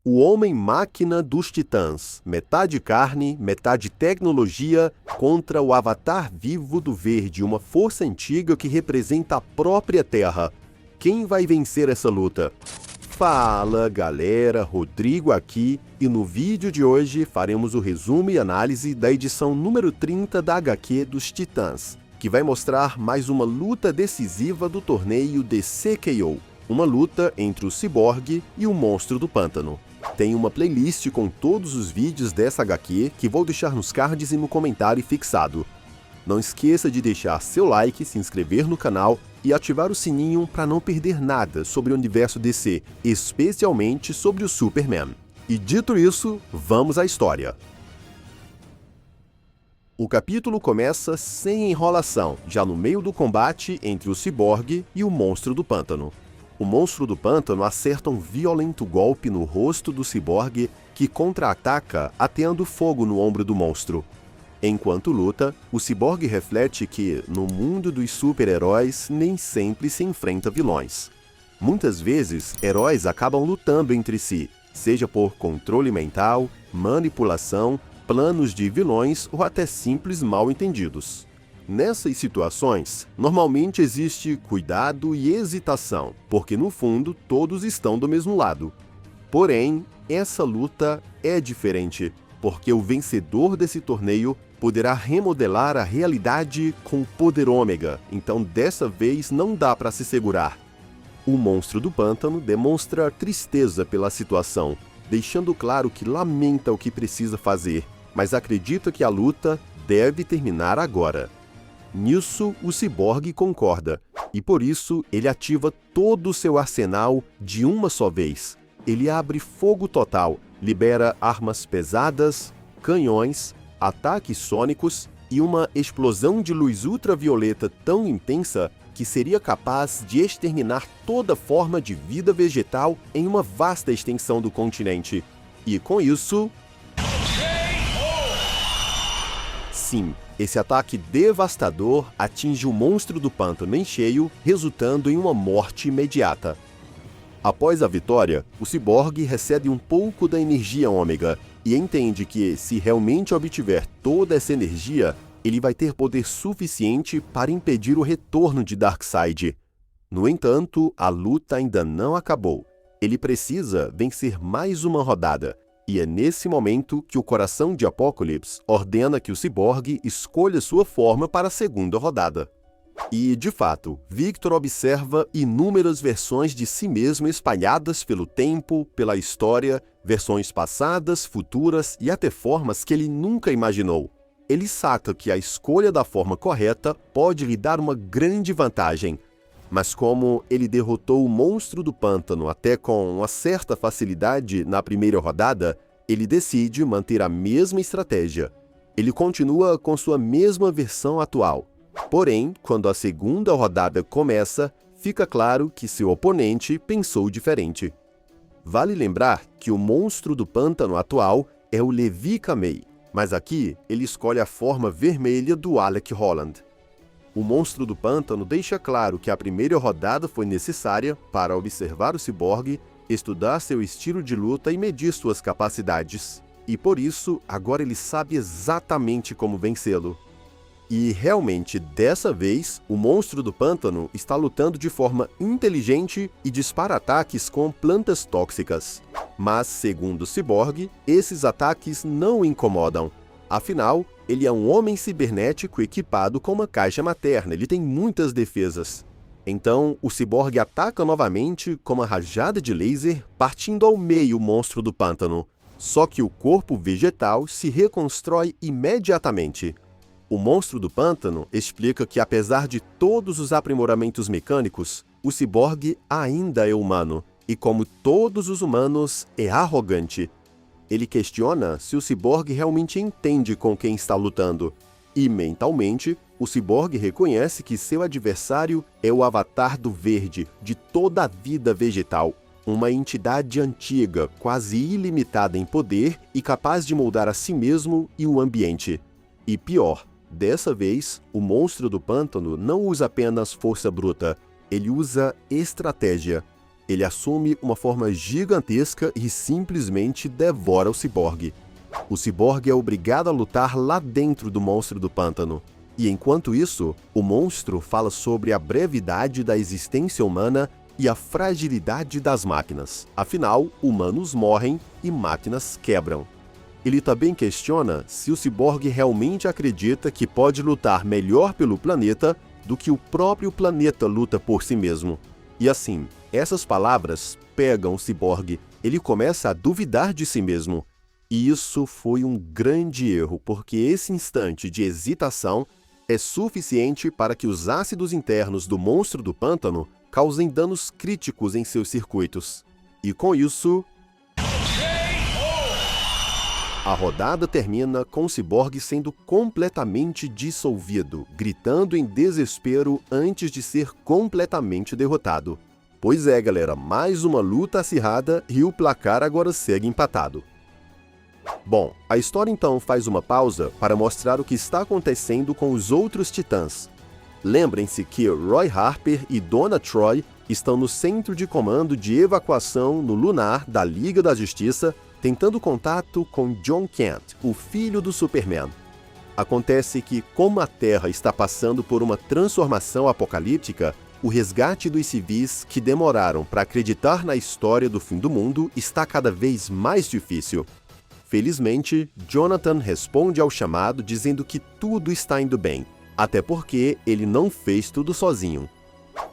O homem-máquina dos titãs, metade carne, metade tecnologia, contra o avatar vivo do verde, uma força antiga que representa a própria Terra. Quem vai vencer essa luta? Fala galera, Rodrigo aqui, e no vídeo de hoje faremos o resumo e análise da edição número 30 da HQ dos Titãs, que vai mostrar mais uma luta decisiva do torneio DC KO, uma luta entre o Cyborg e o Monstro do Pântano. Tem uma playlist com todos os vídeos dessa HQ que vou deixar nos cards e no comentário fixado. Não esqueça de deixar seu like, se inscrever no canal e ativar o sininho para não perder nada sobre o universo DC, especialmente sobre o Superman. E dito isso, vamos à história. O capítulo começa sem enrolação, já no meio do combate entre o Cyborg e o Monstro do Pântano. O Monstro do Pântano acerta um violento golpe no rosto do Cyborg, que contra-ataca ateando fogo no ombro do monstro. Enquanto luta, o Cyborg reflete que, no mundo dos super-heróis, nem sempre se enfrenta vilões. Muitas vezes, heróis acabam lutando entre si, seja por controle mental, manipulação, planos de vilões ou até simples mal-entendidos. Nessas situações, normalmente existe cuidado e hesitação, porque no fundo todos estão do mesmo lado. Porém, essa luta é diferente, porque o vencedor desse torneio poderá remodelar a realidade com o poder ômega, então dessa vez não dá para se segurar. O Monstro do Pântano demonstra tristeza pela situação, deixando claro que lamenta o que precisa fazer, mas acredita que a luta deve terminar agora. Nisso, o Cyborg concorda, e por isso ele ativa todo o seu arsenal de uma só vez. Ele abre fogo total, libera armas pesadas, canhões, ataques sônicos e uma explosão de luz ultravioleta tão intensa que seria capaz de exterminar toda forma de vida vegetal em uma vasta extensão do continente. E com isso... Sim, esse ataque devastador atinge o Monstro do Pântano em cheio, resultando em uma morte imediata. Após a vitória, o Cyborg recebe um pouco da energia ômega e entende que, se realmente obtiver toda essa energia, ele vai ter poder suficiente para impedir o retorno de Darkseid. No entanto, a luta ainda não acabou. Ele precisa vencer mais uma rodada. E é nesse momento que o coração de Apokolips ordena que o Cyborg escolha sua forma para a segunda rodada. E, de fato, Victor observa inúmeras versões de si mesmo espalhadas pelo tempo, pela história, versões passadas, futuras e até formas que ele nunca imaginou. Ele saca que a escolha da forma correta pode lhe dar uma grande vantagem. Mas como ele derrotou o Monstro do Pântano até com uma certa facilidade na primeira rodada, ele decide manter a mesma estratégia. Ele continua com sua mesma versão atual. Porém, quando a segunda rodada começa, fica claro que seu oponente pensou diferente. Vale lembrar que o Monstro do Pântano atual é o Levi Kamei, mas aqui ele escolhe a forma vermelha do Alec Holland. O Monstro do Pântano deixa claro que a primeira rodada foi necessária para observar o Cyborg, estudar seu estilo de luta e medir suas capacidades. E por isso, agora ele sabe exatamente como vencê-lo. E realmente, dessa vez, o Monstro do Pântano está lutando de forma inteligente e dispara ataques com plantas tóxicas. Mas, segundo o Cyborg, esses ataques não o incomodam. Afinal, ele é um homem cibernético equipado com uma caixa materna, ele tem muitas defesas. Então, o Cyborg ataca novamente com uma rajada de laser, partindo ao meio o Monstro do Pântano. Só que o corpo vegetal se reconstrói imediatamente. O Monstro do Pântano explica que, apesar de todos os aprimoramentos mecânicos, o Cyborg ainda é humano, e como todos os humanos, é arrogante. Ele questiona se o Cyborg realmente entende com quem está lutando. E, mentalmente, o Cyborg reconhece que seu adversário é o Avatar do Verde, de toda a vida vegetal. Uma entidade antiga, quase ilimitada em poder e capaz de moldar a si mesmo e o ambiente. E pior, dessa vez, o Monstro do Pântano não usa apenas força bruta, ele usa estratégia. Ele assume uma forma gigantesca e simplesmente devora o ciborgue. O ciborgue é obrigado a lutar lá dentro do monstro do pântano. E enquanto isso, o monstro fala sobre a brevidade da existência humana e a fragilidade das máquinas. Afinal, humanos morrem e máquinas quebram. Ele também questiona se o ciborgue realmente acredita que pode lutar melhor pelo planeta do que o próprio planeta luta por si mesmo. E assim, essas palavras pegam o ciborgue. Ele começa a duvidar de si mesmo. E isso foi um grande erro, porque esse instante de hesitação é suficiente para que os ácidos internos do monstro do pântano causem danos críticos em seus circuitos. E com isso, a rodada termina com o ciborgue sendo completamente dissolvido, gritando em desespero antes de ser completamente derrotado. Pois é, galera, mais uma luta acirrada e o placar agora segue empatado. Bom, a história então faz uma pausa para mostrar o que está acontecendo com os outros titãs. Lembrem-se que Roy Harper e Donna Troy estão no centro de comando de evacuação no lunar da Liga da Justiça, tentando contato com Jon Kent, o filho do Superman. Acontece que, como a Terra está passando por uma transformação apocalíptica, o resgate dos civis que demoraram para acreditar na história do fim do mundo está cada vez mais difícil. Felizmente, Jonathan responde ao chamado dizendo que tudo está indo bem, até porque ele não fez tudo sozinho.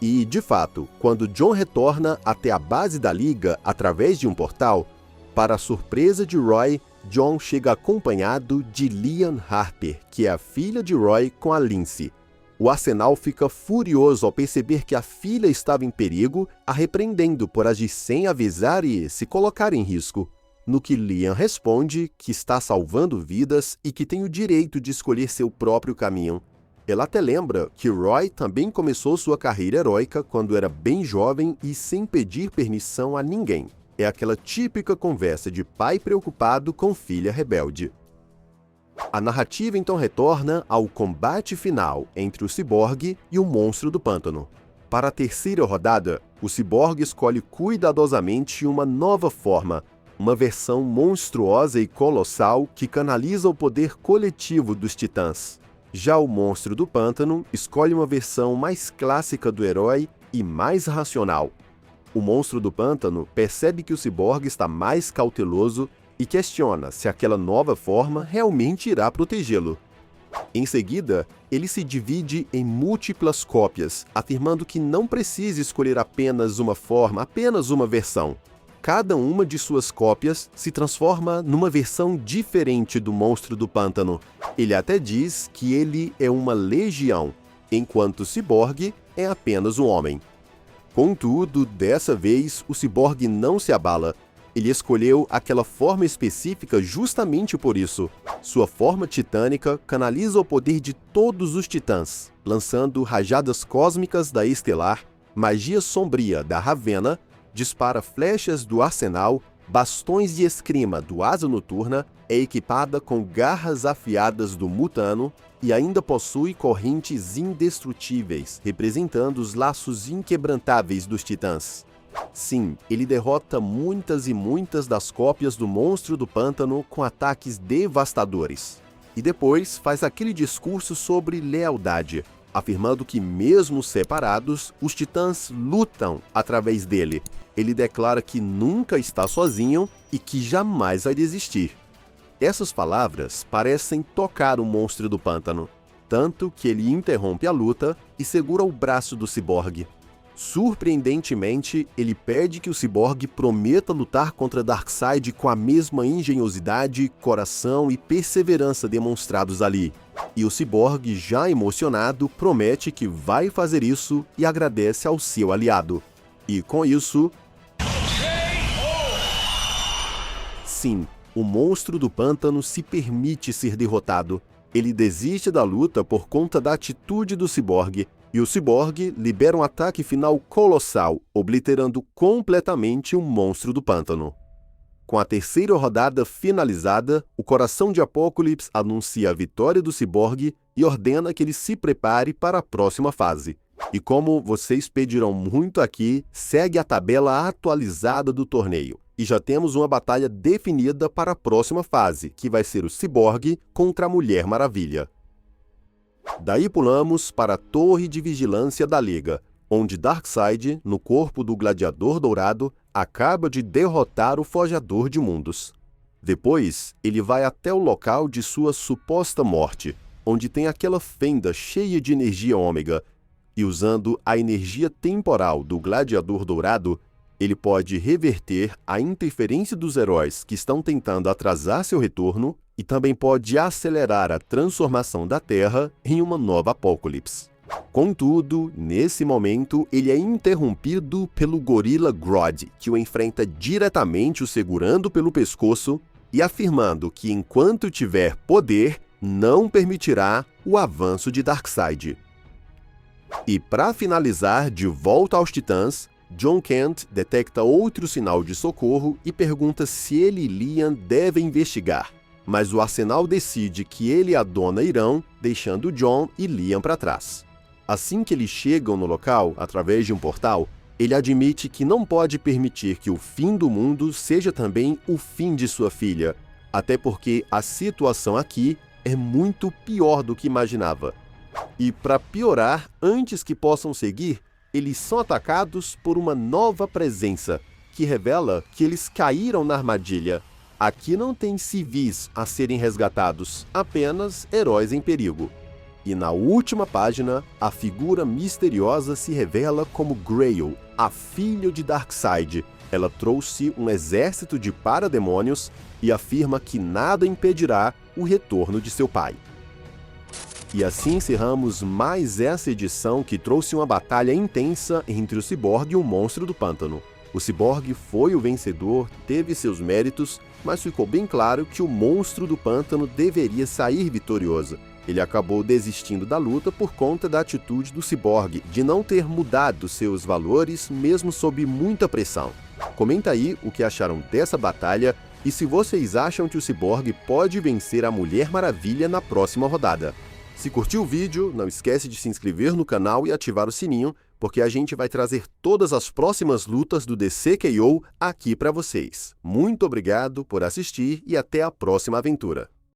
E, de fato, quando Jon retorna até a base da Liga através de um portal, para a surpresa de Roy, Jon chega acompanhado de Lian Harper, que é a filha de Roy com a Lindsay. O Arsenal fica furioso ao perceber que a filha estava em perigo, a repreendendo por agir sem avisar e se colocar em risco. No que Lian responde que está salvando vidas e que tem o direito de escolher seu próprio caminho. Ela até lembra que Roy também começou sua carreira heróica quando era bem jovem e sem pedir permissão a ninguém. É aquela típica conversa de pai preocupado com filha rebelde. A narrativa então retorna ao combate final entre o ciborgue e o monstro do pântano. Para a terceira rodada, o ciborgue escolhe cuidadosamente uma nova forma, uma versão monstruosa e colossal que canaliza o poder coletivo dos titãs. Já o monstro do pântano escolhe uma versão mais clássica do herói e mais racional. O monstro do pântano percebe que o ciborgue está mais cauteloso e questiona se aquela nova forma realmente irá protegê-lo. Em seguida, ele se divide em múltiplas cópias, afirmando que não precisa escolher apenas uma forma, apenas uma versão. Cada uma de suas cópias se transforma numa versão diferente do monstro do pântano. Ele até diz que ele é uma legião, enquanto o ciborgue é apenas um homem. Contudo, dessa vez, o ciborgue não se abala. Ele escolheu aquela forma específica justamente por isso. Sua forma titânica canaliza o poder de todos os titãs, lançando rajadas cósmicas da Estelar, magia sombria da Ravenna, dispara flechas do Arsenal, bastões de esgrima do Asa Noturna, é equipada com garras afiadas do Mutano e ainda possui correntes indestrutíveis, representando os laços inquebrantáveis dos titãs. Sim, ele derrota muitas e muitas das cópias do monstro do pântano com ataques devastadores. E depois faz aquele discurso sobre lealdade, afirmando que mesmo separados, os titãs lutam através dele. Ele declara que nunca está sozinho e que jamais vai desistir. Essas palavras parecem tocar o monstro do pântano, tanto que ele interrompe a luta e segura o braço do ciborgue. Surpreendentemente, ele pede que o ciborgue prometa lutar contra Darkseid com a mesma engenhosidade, coração e perseverança demonstrados ali. E o ciborgue, já emocionado, promete que vai fazer isso e agradece ao seu aliado. E com isso... Sim, o monstro do pântano se permite ser derrotado. Ele desiste da luta por conta da atitude do ciborgue, e o ciborgue libera um ataque final colossal, obliterando completamente o monstro do pântano. Com a terceira rodada finalizada, o Coração de Apokolips anuncia a vitória do ciborgue e ordena que ele se prepare para a próxima fase. E como vocês pediram muito aqui, segue a tabela atualizada do torneio. E já temos uma batalha definida para a próxima fase, que vai ser o Cyborg contra a Mulher Maravilha. Daí pulamos para a Torre de Vigilância da Liga, onde Darkseid, no corpo do Gladiador Dourado, acaba de derrotar o Forjador de Mundos. Depois, ele vai até o local de sua suposta morte, onde tem aquela fenda cheia de energia ômega, e usando a energia temporal do Gladiador Dourado, ele pode reverter a interferência dos heróis que estão tentando atrasar seu retorno e também pode acelerar a transformação da Terra em uma nova Apocalipse. Contudo, nesse momento, ele é interrompido pelo gorila Grodd, que o enfrenta diretamente o segurando pelo pescoço e afirmando que enquanto tiver poder, não permitirá o avanço de Darkseid. E para finalizar, de volta aos Titãs, Jon Kent detecta outro sinal de socorro e pergunta se ele e Liam devem investigar, mas o Arsenal decide que ele e a Dona irão, deixando Jon e Liam para trás. Assim que eles chegam no local, através de um portal, ele admite que não pode permitir que o fim do mundo seja também o fim de sua filha, até porque a situação aqui é muito pior do que imaginava. E para piorar, antes que possam seguir, eles são atacados por uma nova presença, que revela que eles caíram na armadilha. Aqui não tem civis a serem resgatados, apenas heróis em perigo. E na última página, a figura misteriosa se revela como Grail, a filha de Darkseid. Ela trouxe um exército de parademônios e afirma que nada impedirá o retorno de seu pai. E assim encerramos mais essa edição que trouxe uma batalha intensa entre o Cyborg e o Monstro do Pântano. O Cyborg foi o vencedor, teve seus méritos, mas ficou bem claro que o Monstro do Pântano deveria sair vitorioso. Ele acabou desistindo da luta por conta da atitude do Cyborg, de não ter mudado seus valores mesmo sob muita pressão. Comenta aí o que acharam dessa batalha e se vocês acham que o Cyborg pode vencer a Mulher Maravilha na próxima rodada. Se curtiu o vídeo, não esquece de se inscrever no canal e ativar o sininho, porque a gente vai trazer todas as próximas lutas do DCKO aqui para vocês. Muito obrigado por assistir e até a próxima aventura.